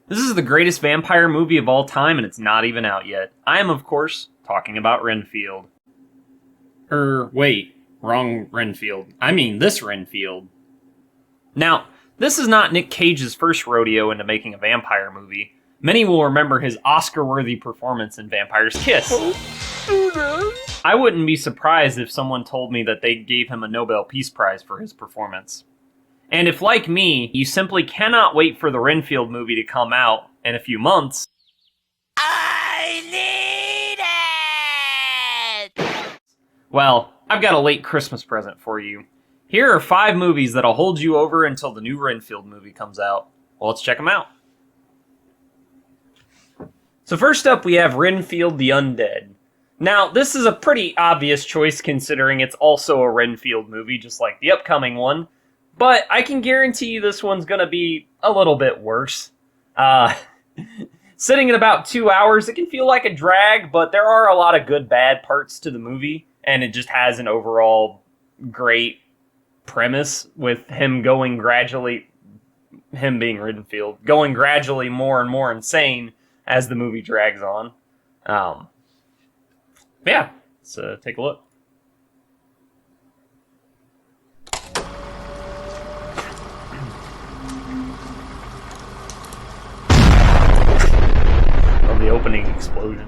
This is the greatest vampire movie of all time, and it's not even out yet. I am, of course, talking about Renfield. Wait, wrong Renfield. I mean this Renfield. Now, this is not Nick Cage's first rodeo into making a vampire movie. Many will remember his Oscar-worthy performance in Vampire's Kiss. I wouldn't be surprised if someone told me that they gave him a Nobel Peace Prize for his performance. And if, like me, you simply cannot wait for the Renfield movie to come out in a few months, I need it! Well, I've got a late Christmas present for you. Here are 5 movies that'll hold you over until the new Renfield movie comes out. Well, let's check them out. So first up, we have Renfield the Undead. Now, this is a pretty obvious choice considering it's also a Renfield movie, just like the upcoming one. But I can guarantee you this one's going to be a little bit worse. Sitting at about 2 hours, it can feel like a drag, but there are a lot of good, bad parts to the movie, and it just has an overall great premise with him being Renfield, going gradually more and more insane as the movie drags on. Yeah, let's take a look. Of the opening explosion.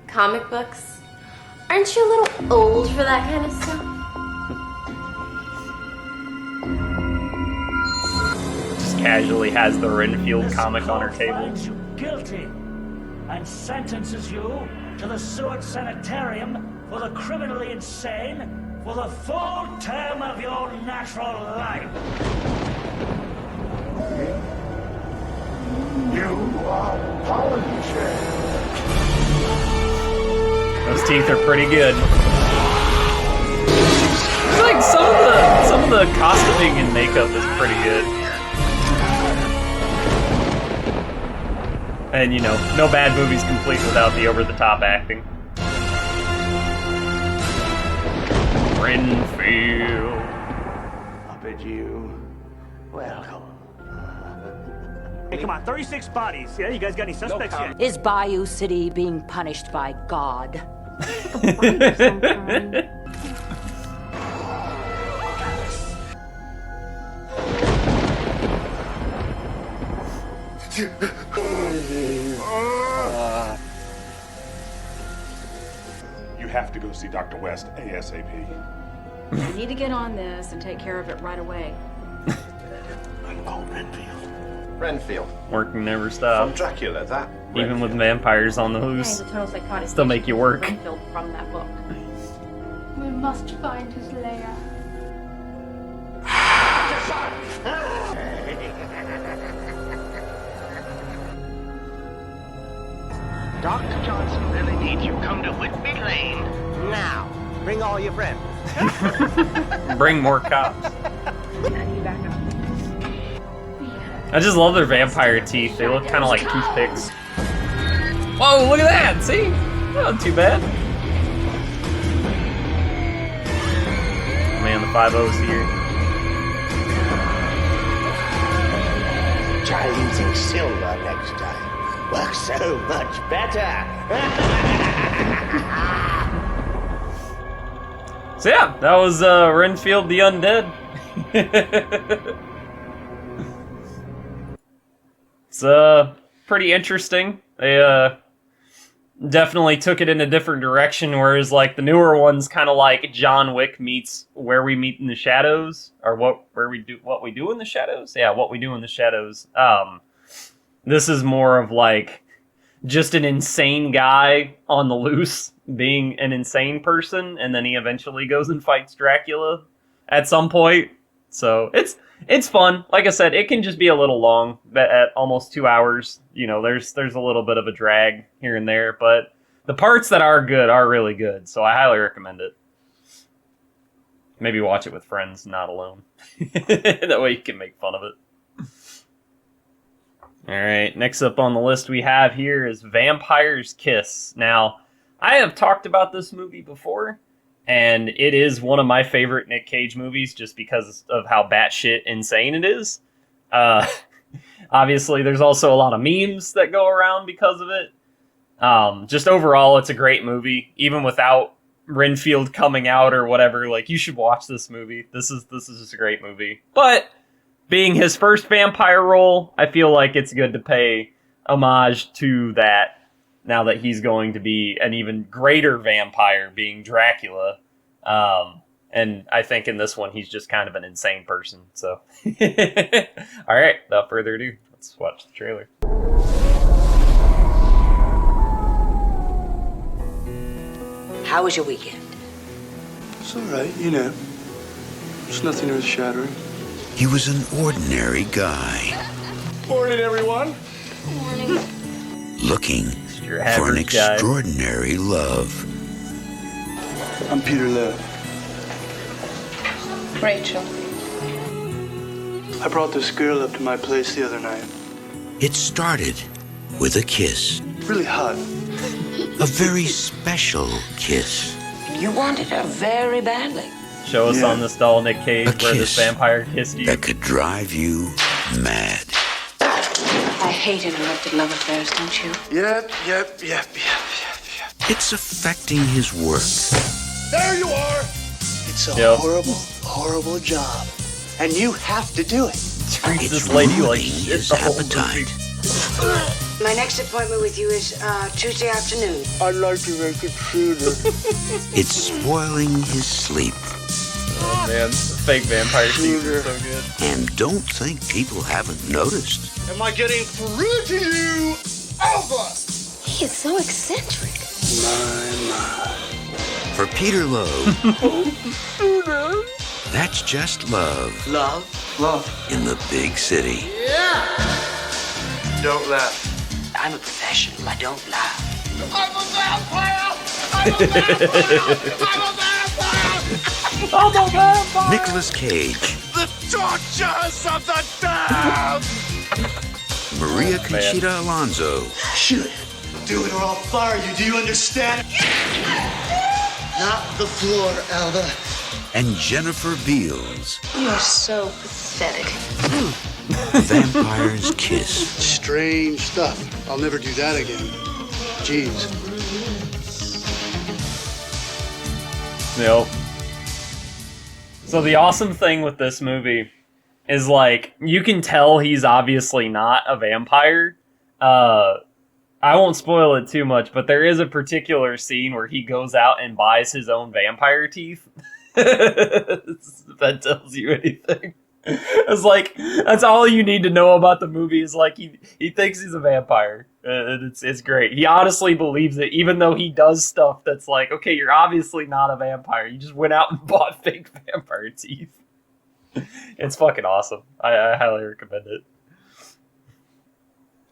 Comic books? Aren't you a little old for that kind of stuff? Just casually has the Renfield comic on her table. Finds you guilty and sentences you to the Seward Sanitarium for the criminally insane for the full term of your natural life. You are punished. Those teeth are pretty good. It's like some of the costuming and makeup is pretty good. And you know, no bad movie's complete without the over-the-top acting. Renfield. I bid you welcome. Hey, come on, 36 bodies. Yeah, you guys got any suspects yet? Is Bayou City being punished by God? You have to go see Dr. West ASAP. You need to get on this and take care of it right away. I'm called Renfield. Renfield. Working never From stops. Dracula, that. Even with Renfield. vampires on the Yeah, loose. he's a total psychotic. Still make you work. Renfield from that book. We must find his lair. Dr. Johnson really needs you. Come to Whitby Lane now. Bring all your friends. Bring more cops. I need to back up. I just love their vampire teeth. They look kind of like toothpicks. Whoa, look at that! See? Not too bad. Man, the 5-0's here. Try using silver next time. Works so much better. So yeah, that was Renfield the Undead. It's pretty interesting. They definitely took it in a different direction, whereas like the newer ones kind of like John Wick meets Where We Meet in the Shadows, or what we do in the shadows. Yeah, What We Do in the Shadows. This is more of like just an insane guy on the loose being an insane person, and then he eventually goes and fights Dracula at some point. So it's fun. Like I said, it can just be a little long at almost 2 hours. You know, there's a little bit of a drag here and there, but the parts that are good are really good. So I highly recommend it. Maybe watch it with friends, not alone. That way you can make fun of it. All right, next up on the list we have here is Vampire's Kiss. Now, I have talked about this movie before, and it is one of my favorite Nick Cage movies just because of how batshit insane it is. Obviously, there's also a lot of memes that go around because of it. Just overall, it's a great movie, even without Renfield coming out or whatever. Like, you should watch this movie. This is just a great movie. But being his first vampire role, I feel like it's good to pay homage to that now that he's going to be an even greater vampire, being Dracula. And I think in this one, he's just kind of an insane person. So, all right, without further ado, let's watch the trailer. How was your weekend? It's all right, you know. It's nothing earth-shattering. He was an ordinary guy. Morning, everyone. Morning. Looking Your for an average guy. extraordinary love. I'm Peter Love. Rachel. I brought this girl up to my place the other night. It started with a kiss. Really hot. A very special kiss. You wanted her very badly. Show us Yeah. on this doll, Nick Cage, A where this kiss vampire kissed you. that could drive you mad. I hate interrupted love affairs, don't you? Yep. It's affecting his work. There you are. It's a Yep. horrible job. And you have to do it. Treats It's this lady like ruining shit his the whole appetite. movie. My next appointment with you is Tuesday afternoon. I'd like to make it sooner. It's spoiling his sleep. Oh, man, the fake vampire teeth is so good. And don't think people haven't noticed. Am I getting through to you? Over! He is so eccentric. For Peter Lowe, that's just love Love. in the big city. Don't laugh. I'm a professional. I don't lie. Nicolas Cage, The tortures of the damned! Maria Conchita Alonso, Shoot. Do it or I'll fire you. Do you understand? Not the floor, Alva. and Jennifer Beals. You are so pathetic. Vampire's Kiss. Strange stuff. I'll never do that again. Jeez. Yep. So the awesome thing with this movie is, like, you can tell he's obviously not a vampire. I won't spoil it too much, but there is a particular scene where he goes out and buys his own vampire teeth. If that tells you anything. It's like, that's all you need to know about the movie, is like he thinks he's a vampire. It's great. He honestly believes it, even though he does stuff that's like, okay, you're obviously not a vampire. You just went out and bought fake vampire teeth. It's fucking awesome. I highly recommend it.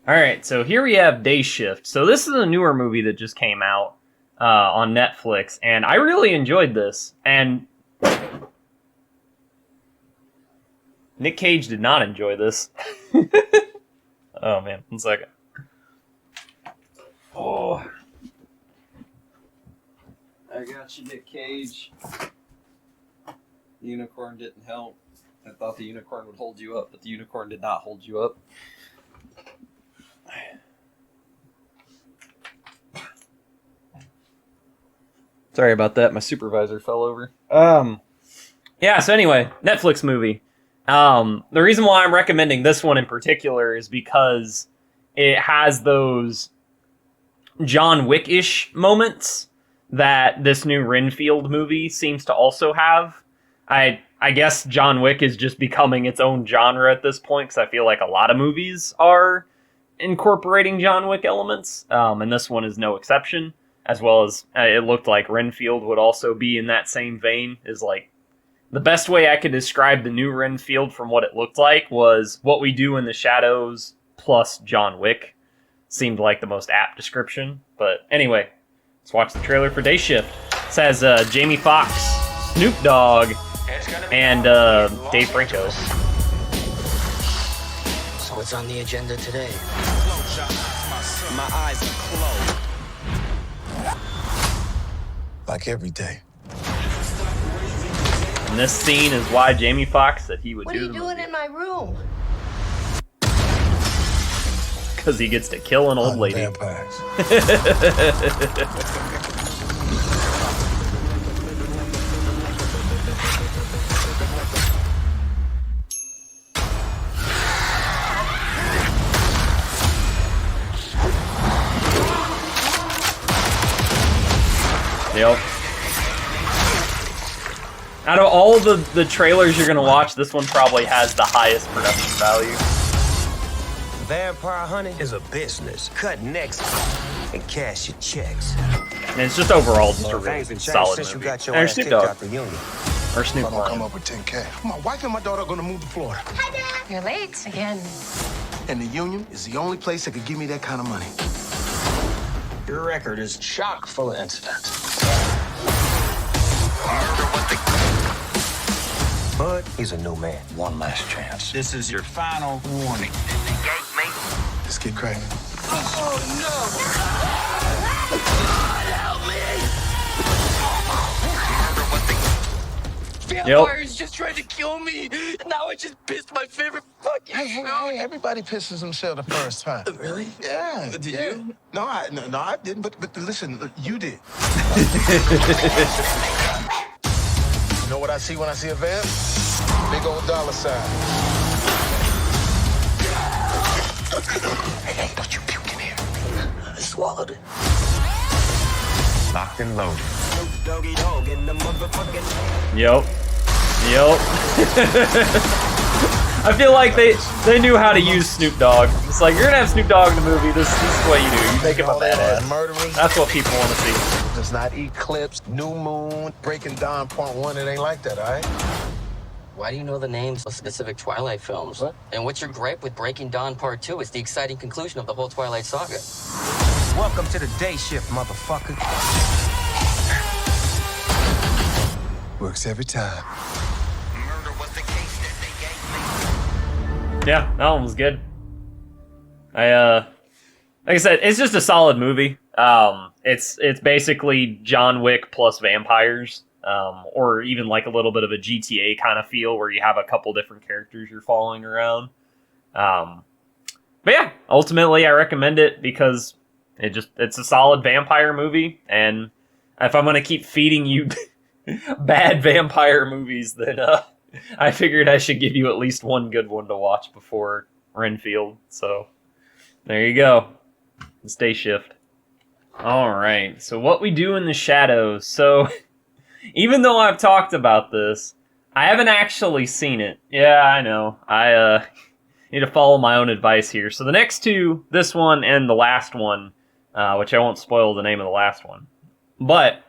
Alright, so here we have Day Shift. So this is a newer movie that just came out on Netflix, and I really enjoyed this. And Nick Cage did not enjoy this. Oh man, 1 second. Oh. I got you, Nick Cage. The unicorn didn't help. I thought the unicorn would hold you up, but the unicorn did not hold you up. Sorry about that. My supervisor fell over. Yeah, so anyway, Netflix movie. The reason why I'm recommending this one in particular is because it has those John Wick-ish moments that this new Renfield movie seems to also have. I guess John Wick is just becoming its own genre at this point, because I feel like a lot of movies are incorporating John Wick elements, and this one is no exception. As well as it looked like Renfield would also be in that same vein. Is like, the best way I could describe the new Renfield from what it looked like was What We Do in the Shadows plus John Wick. Seemed like the most apt description. But anyway, let's watch the trailer for Day Shift. It says Jamie Foxx, Snoop Dogg, and Dave Franco. What's on the agenda today? My eyes are closed. Like every day. And this scene is why Jamie Foxx said he would What do are you the doing movie. in my room? Because he gets to kill an old lady. Vampires. Yep. Out of all the trailers you're gonna watch, this one probably has the highest production value. Vampire hunting is a business. Cut necks and cash your checks. And it's just overall just a really Things have changed solid since movie. you got your And ass Snoop kicked Dogg. out the union. Or Snoop I'm gonna come Lion. up with 10K. My wife and my daughter are gonna move to Florida. Hi, Dad. You're late again. And the union is the only place that could give me that kind of money. Your record is chock full of incidents. But he's a new man. One last chance. This is your final warning. Let's get cracking. Vampires just tried to kill me. Now I just pissed my favorite fucking Hey, everybody pisses themselves the first time. Really? Yeah. Did you? No, I didn't. But listen, you did. You know what I see when I see a vamp? Big old dollar sign. Hey, don't you puke in here. I swallowed it. Locked and loaded. Yep. I feel like they knew how to use Snoop Dogg. It's like, you're gonna have Snoop Dogg in the movie, this is what you do. You make him a badass. Murderers. That's what people want to see. Does not eclipse, new moon, breaking dawn, point one. It ain't like that, all right? Why do you know the names of specific Twilight films? What? And what's your gripe with Breaking Dawn Part 2? It's the exciting conclusion of the whole Twilight saga. Welcome to the day shift, motherfucker. Works every time. Yeah, that one was good. Like I said, it's just a solid movie. It's basically John Wick plus vampires, or even like a little bit of a GTA kind of feel where you have a couple different characters you're following around. But yeah, ultimately I recommend it because it's a solid vampire movie, and if I'm gonna keep feeding you bad vampire movies, then I figured I should give you at least one good one to watch before Renfield. So there you go. It's day shift. Alright, so what we do in the shadows. So even though I've talked about this, I haven't actually seen it. Yeah, I know. I need to follow my own advice here. So the next two, this one and the last one, which I won't spoil the name of the last one, but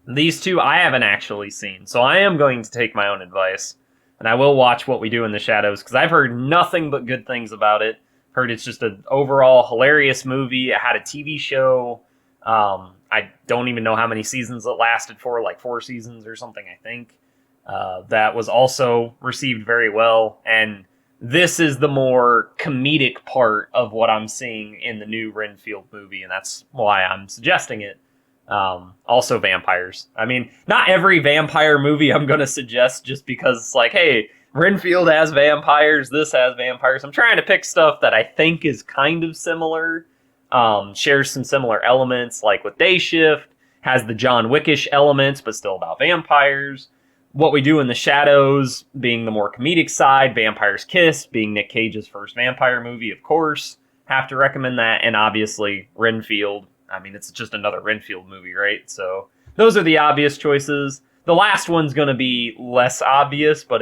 these two I haven't actually seen. So I am going to take my own advice, and I will watch What We Do in the Shadows, because I've heard nothing but good things about it. Heard it's just an overall hilarious movie. It had a TV show. I don't even know how many seasons it lasted for, like 4 seasons or something, I think. That was also received very well. And this is the more comedic part of what I'm seeing in the new Renfield movie, and that's why I'm suggesting it. Also vampires. I mean, not every vampire movie I'm going to suggest just because it's like, hey, Renfield has vampires, this has vampires. I'm trying to pick stuff that I think is kind of similar, shares some similar elements, like with Day Shift, has the John Wickish elements, but still about vampires. What We Do in the Shadows being the more comedic side, Vampire's Kiss being Nick Cage's first vampire movie, of course. Have to recommend that, and obviously Renfield. I mean, it's just another Renfield movie, right? So those are the obvious choices. The last one's going to be less obvious, but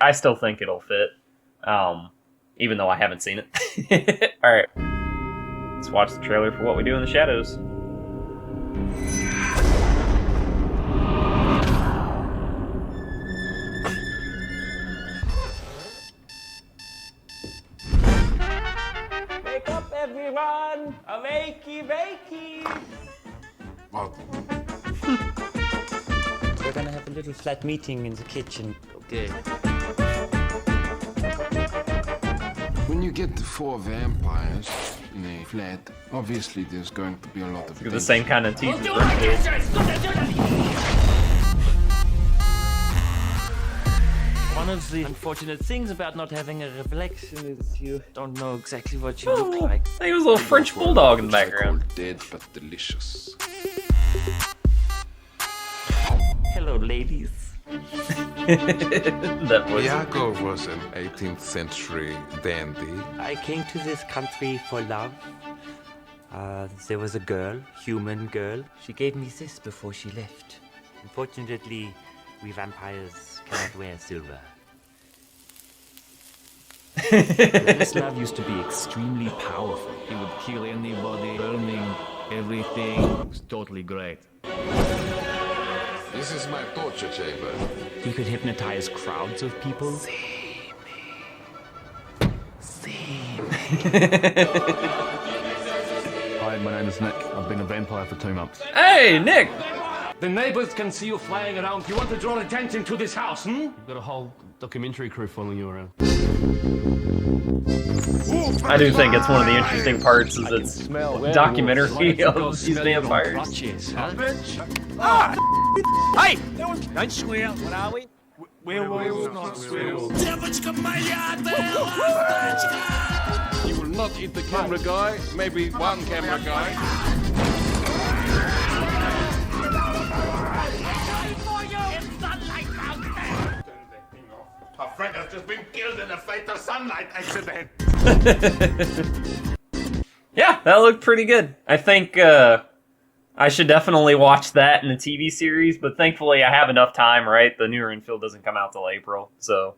I still think it'll fit, even though I haven't seen it. All right, let's watch the trailer for What We Do in the Shadows. Wake up, everyone! Wakey, wakey! We're gonna have a little flat meeting in the kitchen. Okay. When you get the 4 vampires in a flat, obviously there's going to be a lot of the same kind of teeth as Renfield. One of the unfortunate things about not having a reflection is you don't know exactly what you look like. I think it was a little French bulldog in the background. Dead but delicious. Hello, ladies. That was Iago was an 18th century dandy. I came to this country for love. There was a girl, human girl. She gave me this before she left. Unfortunately, we vampires cannot wear silver. This love used to be extremely powerful. He would kill anybody, burning everything. It was totally great. This is my torture chamber. He could hypnotize crowds of people. Hi, my name is Nick. I've been a vampire for 2 months. Hey, Nick! The neighbors can see you flying around. You want to draw attention to this house, You've got a whole documentary crew following you around. I do think it's one of the interesting parts is it's documentary of these vampires. Hey! Don't swear. What are we? Werewolves, not werewolves. You will not eat the camera guy, maybe one camera guy. Our friend has just been killed in a fatal sunlight accident. Yeah, that looked pretty good. I think I should definitely watch that in the TV series, but thankfully I have enough time, right? The new Renfield doesn't come out till April, so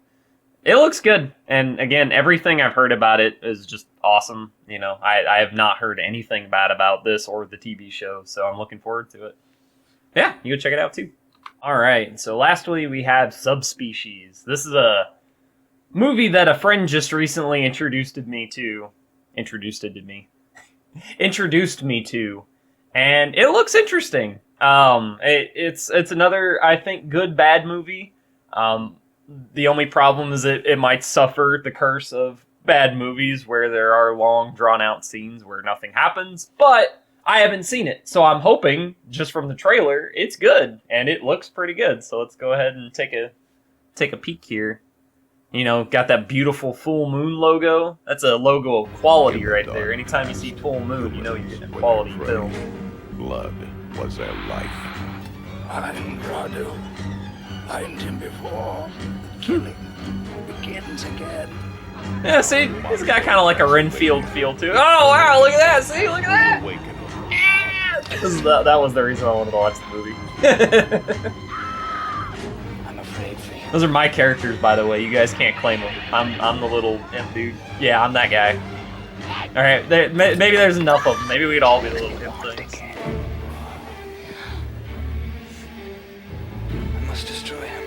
it looks good. And again, everything I've heard about it is just awesome. You know, I have not heard anything bad about this or the TV show, so I'm looking forward to it. Yeah, you go check it out too. All right, so lastly we have Subspecies. This is a movie that a friend just recently introduced me to, and it looks interesting. It's another, I think, good bad movie. The only problem is it might suffer the curse of bad movies where there are long, drawn-out scenes where nothing happens, but I haven't seen it, so I'm hoping, just from the trailer, it's good, and it looks pretty good. So let's go ahead and take a peek here. You know, got that beautiful full moon logo. That's a logo of quality right there. Anytime you see full moon, you know you're getting a quality film. Blood was their life. I'm Radu. Find him before killing begins again. Yeah, see, he's got kind of like a Renfield feel to it. Oh wow, look at that! See, look at that! That was the reason I wanted to watch the movie. I'm afraid for you. Those are my characters, by the way. You guys can't claim them. I'm the little imp dude. Yeah, I'm that guy. All right, maybe there's enough of them. Maybe we'd all be the little imp things. I must destroy him.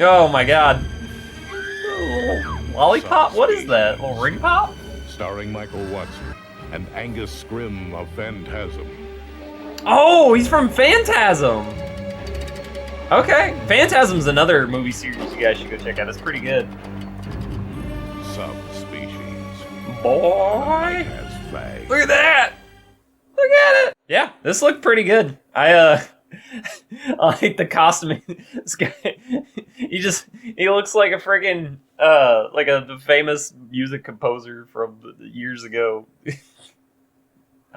Oh my god. Lollipop? What is that? A little ring pop? Starring Michael Watson and Angus Scrimm of Phantasm. Oh, he's from Phantasm! Okay, Phantasm's another movie series you guys should go check out. It's pretty good. Subspecies. Boy! Has fangs. Look at that! Look at it! Yeah, this looked pretty good. I like the costuming. This guy, he looks like a friggin' like a famous music composer from years ago.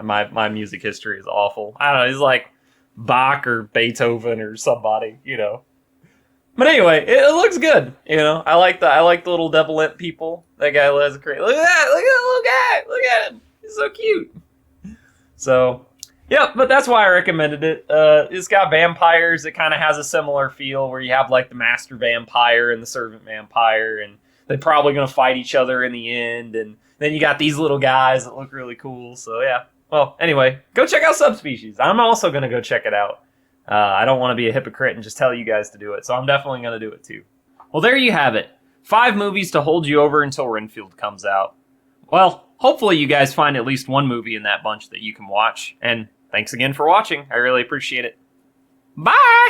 My music history is awful. I don't know, he's like Bach or Beethoven or somebody, you know. But anyway, it looks good, you know. I like the little devil imp people. That guy has a great. Look at that! Look at him! He's so cute. So, yeah, but that's why I recommended it. It's got vampires. It kind of has a similar feel where you have like the master vampire and the servant vampire, and they're probably gonna fight each other in the end. And then you got these little guys that look really cool. So yeah. Well, anyway, go check out Subspecies. I'm also gonna go check it out. I don't want to be a hypocrite and just tell you guys to do it, so I'm definitely gonna do it too. Well, there you have it. 5 movies to hold you over until Renfield comes out. Well, hopefully you guys find at least one movie in that bunch that you can watch, and thanks again for watching. I really appreciate it. Bye!